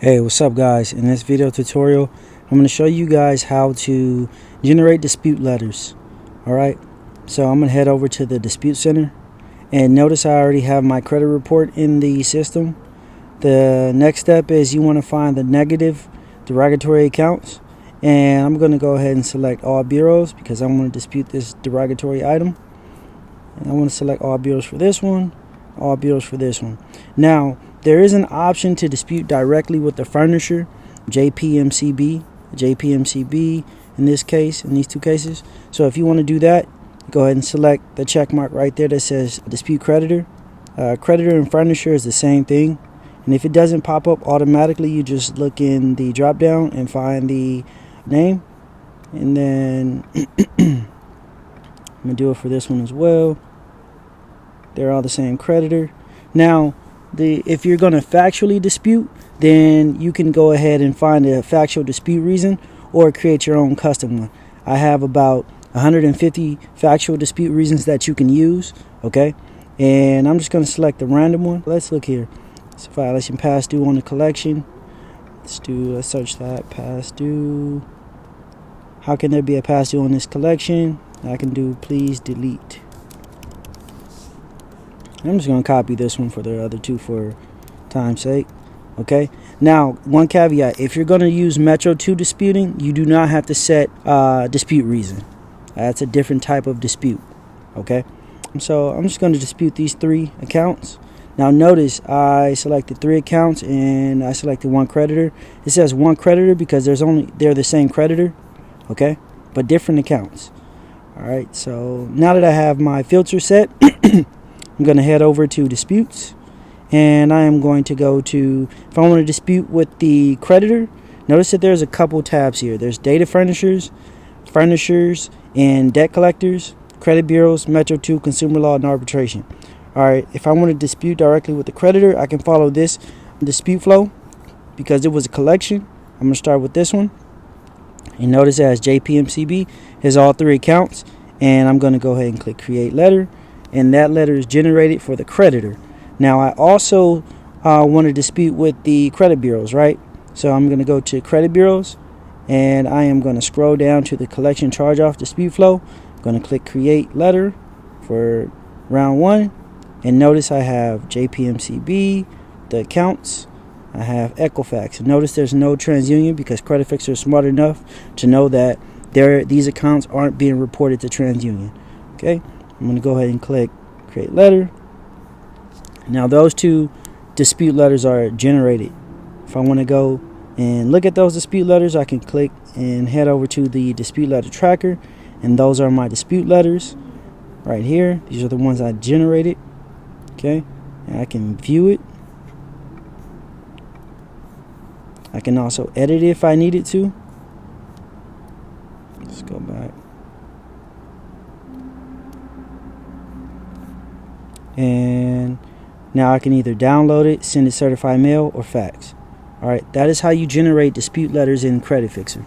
Hey, what's up guys? In this video tutorial I'm going to show you guys how to generate dispute letters. Alright, so I'm going to head over to the dispute center, and notice I already have my credit report in the system. The next step is you want to find the negative derogatory accounts, and I'm going to go ahead and select all bureaus because I want to dispute this derogatory item. And I want to select all bureaus for this one, all bureaus for this one. Now there is an option to dispute directly with the furnisher, JPMCB in this case, in these two cases. So if you want to do that, go ahead and select the check mark right there that says dispute creditor. Creditor and furnisher is the same thing, and if it doesn't pop up automatically, you just look in the drop down and find the name, and then I'm gonna do it for this one as well. They're all the same creditor. Now if you're going to factually dispute, then you can go ahead and find a factual dispute reason or create your own custom one. I have about 150 factual dispute reasons that you can use. Okay, and I'm just going to select a random one. Let's look here. So violation past due on the collection. Let's search that past due. How can there be a past due on this collection? I can do please delete. I'm just going to copy this one for the other two for time's sake. Okay. Now, one caveat: if you're going to use Metro 2 disputing, you do not have to set dispute reason. That's a different type of dispute. Okay. So I'm just going to dispute these 3 accounts. Now notice I selected 3 accounts and I selected 1 creditor. It says 1 creditor because they're the same creditor. Okay, but different accounts. All right. So now that I have my filter set, I'm going to head over to disputes, and I am going to go to, if I want to dispute with the creditor, notice that there's a couple tabs here. There's data furnishers, and debt collectors, credit bureaus, Metro 2, consumer law, and arbitration. Alright, if I want to dispute directly with the creditor, I can follow this dispute flow because it was a collection. I'm going to start with this one, and notice it has JPMCB, has all 3 accounts, and I'm going to go ahead and click create letter. And that letter is generated for the creditor. Now I also want to dispute with the credit bureaus, right? So I'm going to go to credit bureaus, and I am going to scroll down to the collection charge off dispute flow. I'm going to click create letter for round 1, and notice I have JPMCB, the accounts. I have Equifax. Notice there's no TransUnion because Creditfixrr is smart enough to know that these accounts aren't being reported to TransUnion. Okay. I'm going to go ahead and click create letter. Now those 2 dispute letters are generated. If I want to go and look at those dispute letters, I can click and head over to the dispute letter tracker, and those are my dispute letters right here. These are the ones I generated. Okay, and I can view it. I can also edit it if I needed to. Let's go back. And now I can either download it, send it certified mail, or fax. Alright, that is how you generate dispute letters in Creditfixrr.